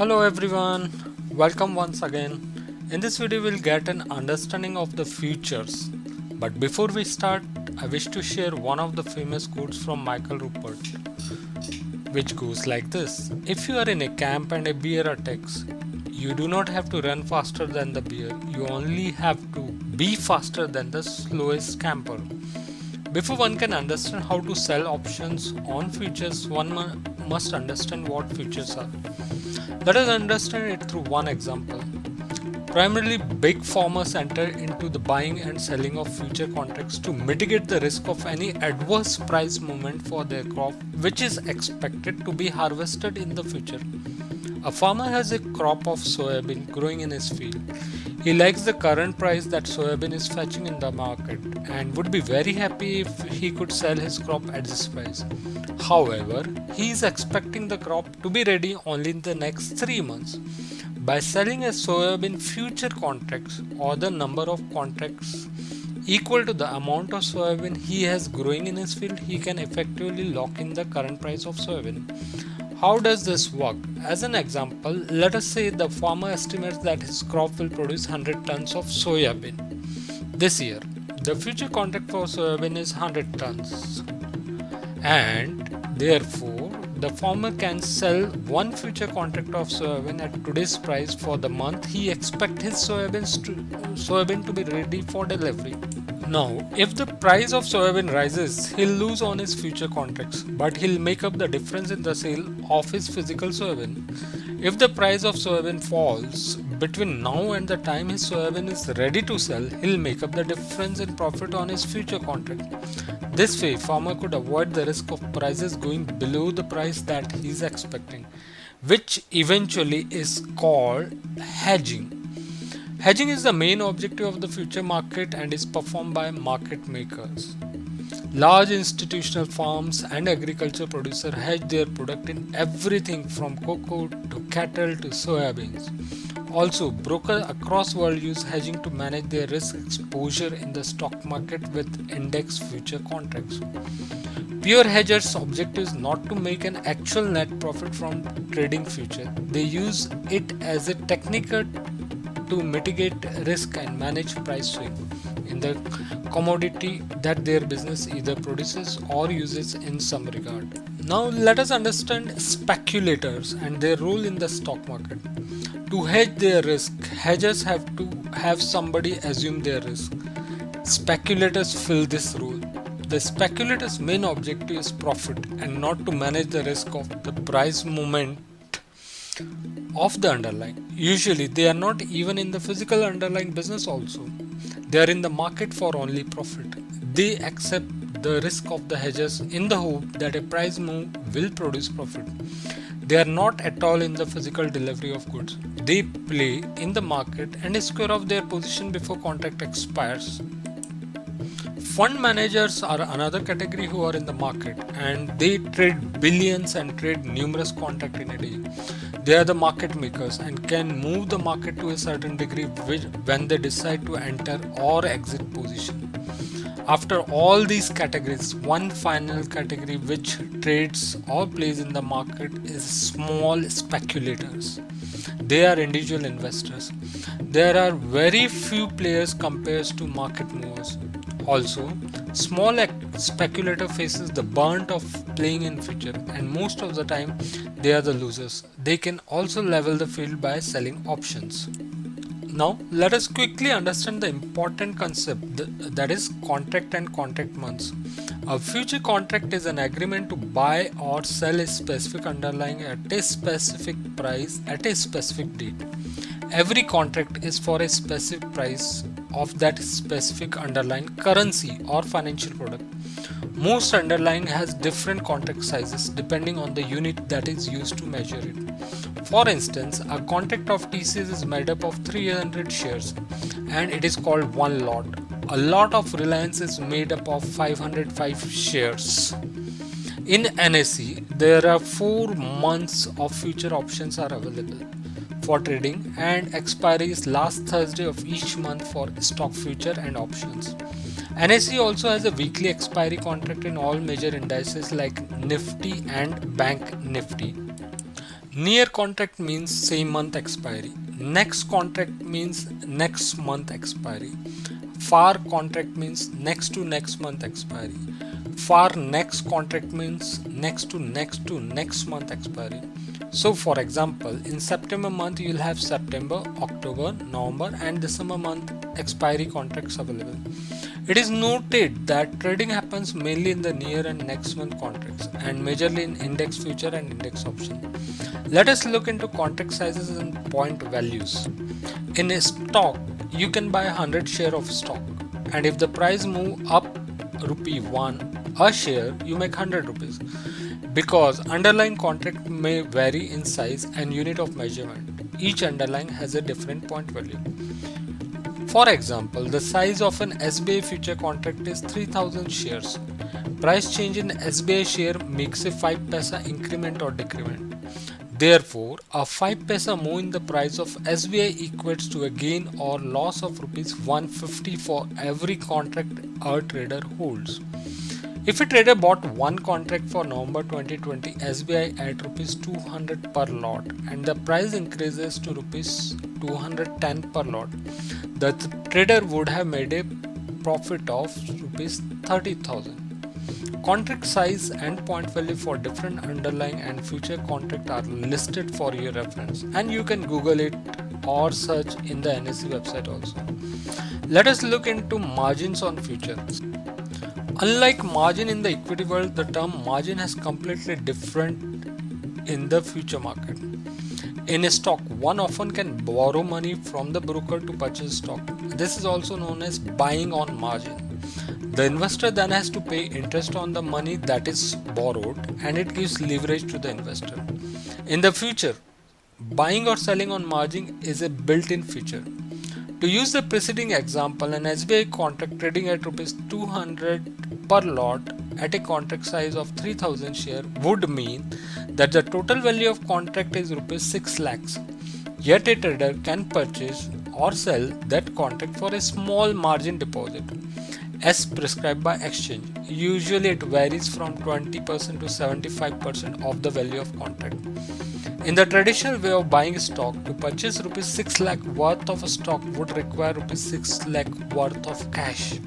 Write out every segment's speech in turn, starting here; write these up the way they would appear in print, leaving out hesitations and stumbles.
Hello everyone, welcome once again. In this video we'll get an understanding of the futures. But before we start, I wish to share one of the famous quotes from Michael Ruppert, which goes like this. If you are in a camp and a bear attacks, you do not have to run faster than the bear, you only have to be faster than the slowest camper. Before one can understand how to sell options on futures, one must understand what futures are. Let us understand it through one example. Primarily, big farmers enter into the buying and selling of future contracts to mitigate the risk of any adverse price movement for their crop, which is expected to be harvested in the future. A farmer has a crop of soybean growing in his field. He likes the current price that soybean is fetching in the market and would be very happy if he could sell his crop at this price. However, he is expecting the crop to be ready only in the next 3 months. By selling a soybean future contracts or the number of contracts equal to the amount of soybean he has growing in his field, he can effectively lock in the current price of soybean. How does this work? As an example, let us say the farmer estimates that his crop will produce 100 tons of soybean this year. The future contract for soybean is 100 tons, and therefore the farmer can sell one future contract of soybean at today's price for the month he expects his soybean to be ready for delivery. Now, if the price of soybean rises, he'll lose on his future contracts, but he'll make up the difference in the sale of his physical soybean. If the price of soybean falls between now and the time his soybean is ready to sell, he'll make up the difference in profit on his future contract. This way, farmer could avoid the risk of prices going below the price that he's expecting, which eventually is called hedging. Hedging is the main objective of the future market and is performed by market makers. Large institutional farms and agriculture producers hedge their product in everything from cocoa to cattle to soybeans. Also, brokers across the world use hedging to manage their risk exposure in the stock market with index future contracts. Pure hedgers' objective is not to make an actual net profit from trading future. They use it as a technique to mitigate risk and manage price swing in the commodity that their business either produces or uses in some regard. Now let us understand speculators and their role in the stock market. To hedge their risk, hedgers have to have somebody assume their risk. Speculators fill this role. The speculator's main objective is profit and not to manage the risk of the price movement of the underlying. Usually they are not even in the physical underlying business also. They are in the market for only profit. They accept the risk of the hedgers in the hope that a price move will produce profit. They are not at all in the physical delivery of goods. They play in the market and square off their position before contract expires. Fund managers are another category who are in the market and they trade billions and trade numerous contracts in a day. They are the market makers and can move the market to a certain degree when they decide to enter or exit position. After all these categories, one final category which trades or plays in the market is small speculators. They are individual investors. There are very few players compared to market movers. Also, small speculator faces the brunt of playing in future and most of the time they are the losers. They can also level the field by selling options. Now let us quickly understand the important concept that is contract and contract months. A future contract is an agreement to buy or sell a specific underlying at a specific price at a specific date. Every contract is for a specific price of that specific underlying currency or financial product. Most underlying has different contract sizes depending on the unit that is used to measure it. For instance, a contract of TCS is made up of 300 shares and it is called one lot. A lot of Reliance is made up of 505 shares. In NSE, there are 4 months of future options are available for trading and expiry is last Thursday of each month for stock future and options. NSE also has a weekly expiry contract in all major indices like Nifty and Bank Nifty. Near contract means same month expiry. Next contract means next month expiry. Far contract means next to next month expiry. Far next contract means next to next month expiry. So for example, in September month you will have September, October, November and December month expiry contracts available. It is noted that trading happens mainly in the near and next month contracts and majorly in index future and index option. Let us look into contract sizes and point values. In a stock, you can buy 100 share of stock, and if the price move up rupee 1 a share, you make 100 rupees. Because underlying contract may vary in size and unit of measurement, each underlying has a different point value. For example, the size of an SBI future contract is 3000 shares. Price change in SBI share makes a 5 paisa increment or decrement. Therefore, a 5 paisa move in the price of SBI equates to a gain or loss of rupees 150 for every contract a trader holds. If a trader bought one contract for November 2020 SBI at rupees 200 per lot and the price increases to rupees 210 per lot, the trader would have made a profit of rupees 30,000. Contract size and point value for different underlying and future contract are listed for your reference, and you can Google it or search in the NSE website also. Let us look into margins on futures. Unlike margin in the equity world, the term margin is completely different in the future market. In a stock, one often can borrow money from the broker to purchase stock. This is also known as buying on margin. The investor then has to pay interest on the money that is borrowed, and it gives leverage to the investor. In the future, buying or selling on margin is a built-in feature. To use the preceding example, an SBI contract trading at rupees 200 per lot at a contract size of 3000 share would mean that the total value of contract is rupees 6 lakhs. Yet a trader can purchase or sell that contract for a small margin deposit as prescribed by exchange. Usually it varies from 20% to 75% of the value of contract. In the traditional way of buying stock, to purchase rupees 6 lakh worth of stock would require rupees 6 lakh worth of cash.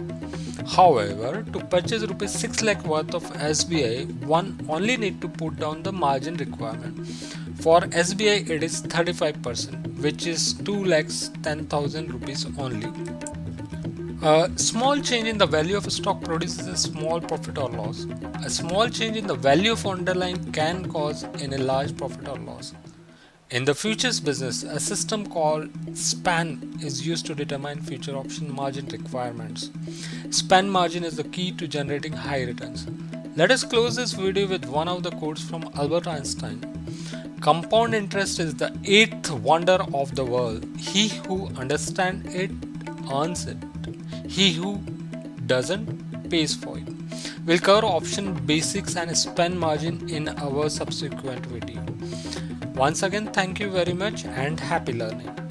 However, to purchase rupees 6 lakh worth of SBI, one only need to put down the margin requirement. For SBI, it is 35%, which is 2 lakhs 10,000 rupees only. A small change in the value of a stock produces a small profit or loss. A small change in the value of underlying can cause a large profit or loss. In the futures business, a system called span is used to determine future option margin requirements. Span margin is the key to generating high returns. Let us close this video with one of the quotes from Albert Einstein. Compound interest is the eighth wonder of the world. He who understands it earns it. He who doesn't pays for it. We'll cover option basics and span margin in our subsequent video. Once again, thank you very much and happy learning.